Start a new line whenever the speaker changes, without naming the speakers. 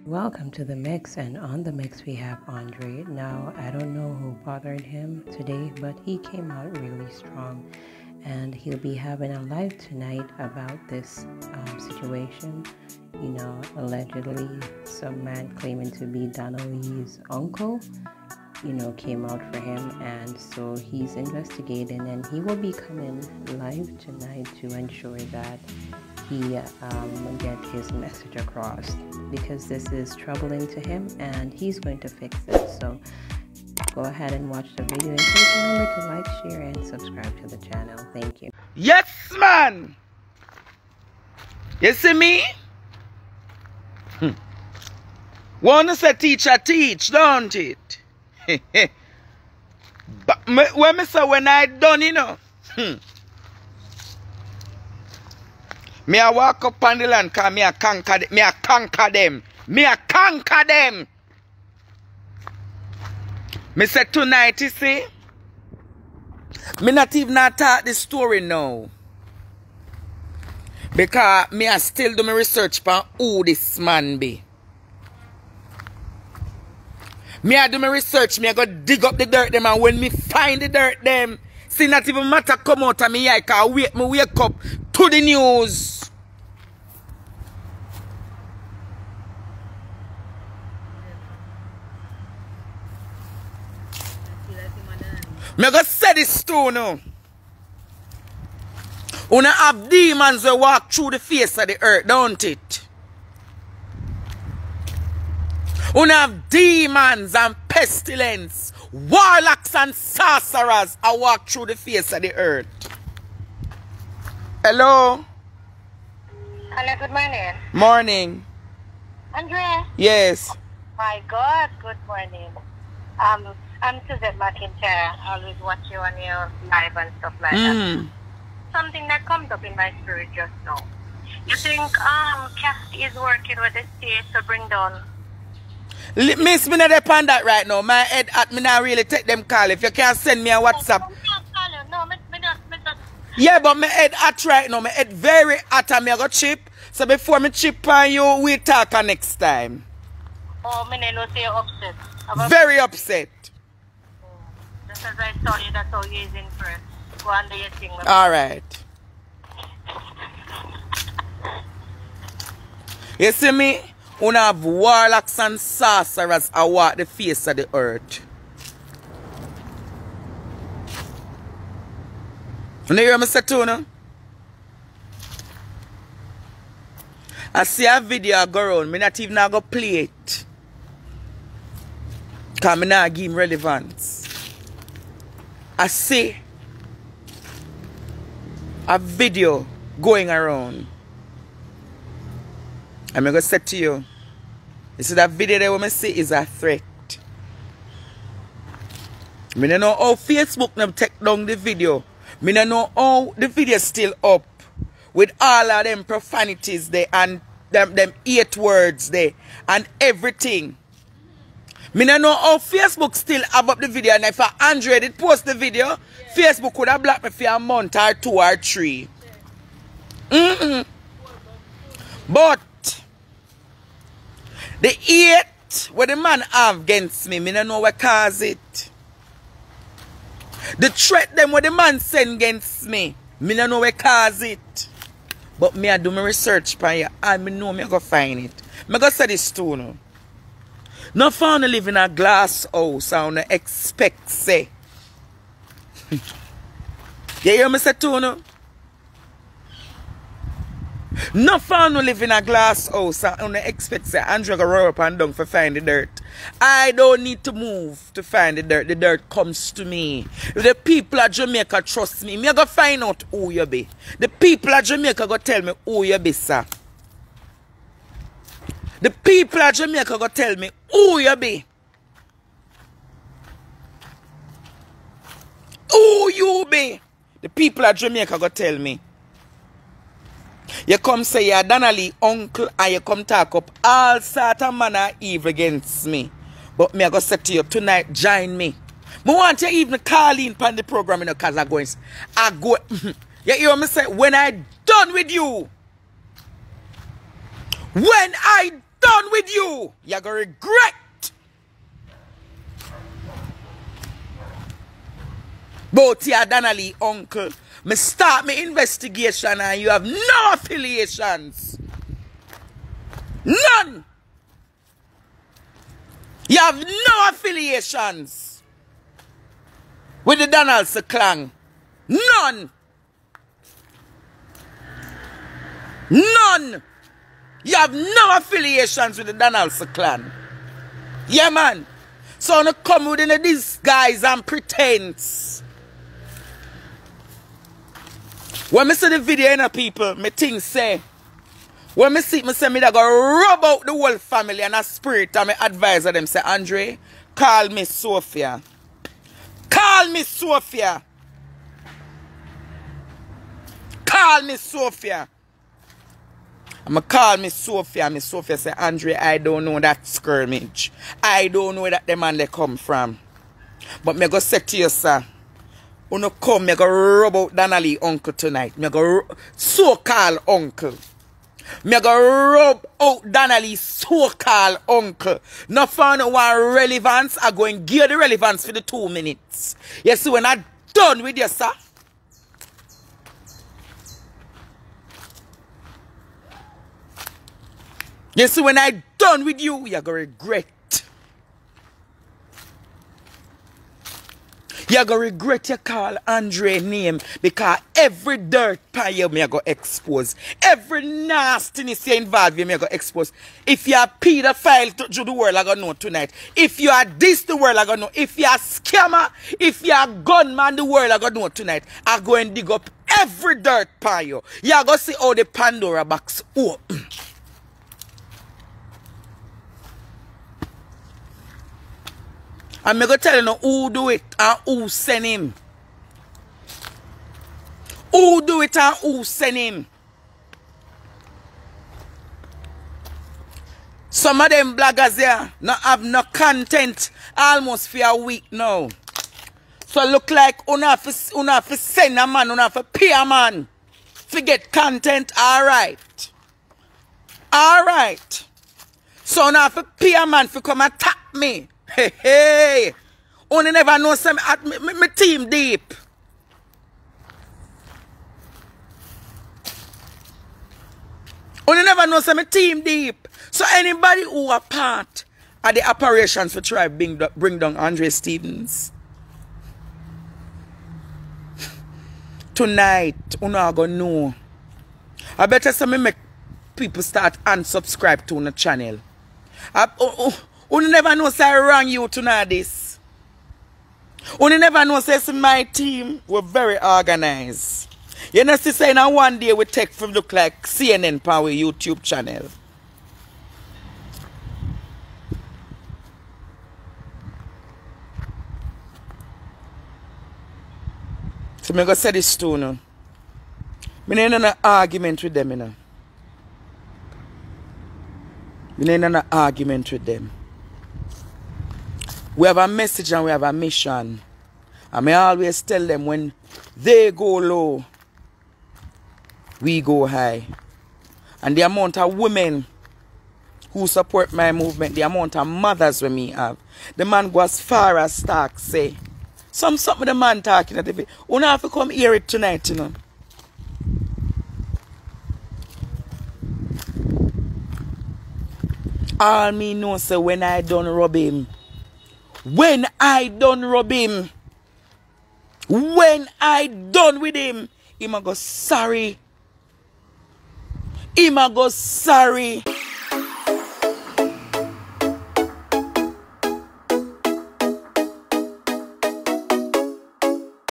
Welcome to the mix, and on the mix we have Andre. Now, I don't know who bothered him today, but he came out really strong, and he'll be having a live tonight about this situation. You know, allegedly some man claiming to be Donnelly's uncle, you know, came out for him, and so he's investigating, and he will be coming live tonight to ensure that he get his message across, because this is troubling to him and he's going to fix it. So go ahead and watch the video, and please remember to like, share, and subscribe to the channel. Thank you.
Yes, man. You see me? Wanna say teacher teach, don't it? But when me say when I done, you know. Me a walk up on the land, cause me a conquer them. Me a conquer them. Me say tonight, you see, me not even talk the story now. Because me a still do my research on who this man be. Me a do my research, me a go dig up the dirt them, and when me find the dirt them, see not even matter come out of me eye, cause me wake up to the news. Me go say this too now. Una have demons that walk through the face of the earth, don't it? Una have demons and pestilence, warlocks and sorcerers that walk through the face of the earth. Hello?
Hello, good morning.
Morning.
Andrea?
Yes.
My God, good morning. I'm Suzette McIntyre. I always watch you on your live and stuff like that. Something that comes up in my spirit just now. You think Kathy is working with the state to bring down?
Miss, me not upon that right now. My head at me not really take them call. If you can send me a WhatsApp.
No, me not.
Yeah, but my head hot right now. My head very hot and me I go chip. So before me chip on you, we talk next time.
Oh, me no say you're upset.
Very upset.
Just as I saw you, that's how you is in first. Go under your thing.
Alright. You see me? Una have warlocks and sorcerers that walk the face of the earth. You hear me say too, no? I see a video go around, me not even go play it. Because me not give him relevance. I see a video going around. I'm going to say to you, you see that video that I see is a threat. I don't know how Facebook them take down the video. I don't know how the video is still up with all of them profanities there and them 8 words there and everything. I don't know how Facebook still have up the video, and if Andre did post the video, Facebook would have blocked me for a month or 2 or 3. But the hate what the man have against me, I don't know what cause it. The threat them what the man send against me, I don't know what cause it. But me I do my research for you, and I know me go find it. I go say this too now. Not found to live in a glass house and expect say. You hear me say too no? Not found to live in a glass house and expect say Andrew go roll up and down for find the dirt. I don't need to move to find the dirt. The dirt comes to me. If the people of Jamaica trust me, I go find out who you be. The people of Jamaica go tell me who you be, sir. The people of Jamaica go tell me who you be. Who you be. The people of Jamaica go tell me. You come say you're Donnelly uncle and you come talk up all sort of manner evil against me. But me I go say to you tonight, join me. I want you even call in on the program, you know, because I go. You hear me say, when I done with you. When I done with you, you're going to regret. Both your Donnelly uncle. Me start my investigation and you have no affiliations. None. You have no affiliations with the Donaldson clan. None. None. You have no affiliations with the Donaldson clan. Yeah, man. So no come within a disguise and pretense. When I see the video, you know, people, me think say, when me see, me say me da go rub out the whole family and a spirit and me advise them say, Andre, call me Sophia. Call me Sophia. Call me Sophia. I'ma call me Sophia. Me Sophia say, Andre, I don't know that skirmish. I don't know where that the man they come from. But me go say to you, sir, you come, me go rub out Donnelly uncle tonight. Me go so-called uncle. Me go rub out Donnelly's so-called uncle. No found one relevance. I go and give the relevance for the 2 minutes. You see, when I done with you, sir. You see, when I done with you, you're going to regret. You're going to regret you call Andre name because every dirt pan you me go expose. Every nastiness you involved you me go expose. If you are pedophile to the world I going to know tonight. If you are this the world I going to know. If you are scammer, if you are gunman the world I going to know tonight. I go and dig up every dirt pan you. You're going to see how the Pandora box open. I'm going to tell you who do it and who send him. Who do it and who send him. Some of them bloggers there not have no content almost for a week now. So look like you have to send a man, you have to pay a man to get content. Alright. Alright. So you have to pay a man to come attack me. Hey, hey. Only never know some me team deep. Only never know some team deep. So anybody who are part of the operations for try bring down Andre Stevens. Tonight, you are gonna know. I better some make people start unsubscribe to the channel. You never know say I wrong you tonight this. You never know say my team were very organized. You know see say now one day we take from look like CNN on our YouTube channel. So me go say this too now. Me ain't in an argument with them, you know. Me ain't in an argument with them. We have a message and we have a mission. And I always tell them when they go low, we go high. And the amount of women who support my movement, the amount of mothers we me have. The man go as far as Stark say. Something the man talking at the video. You don't have to come hear it tonight, you know. All me know say when I done rob him. When I done rob him. When I done with him. He ma go sorry. He ma go sorry.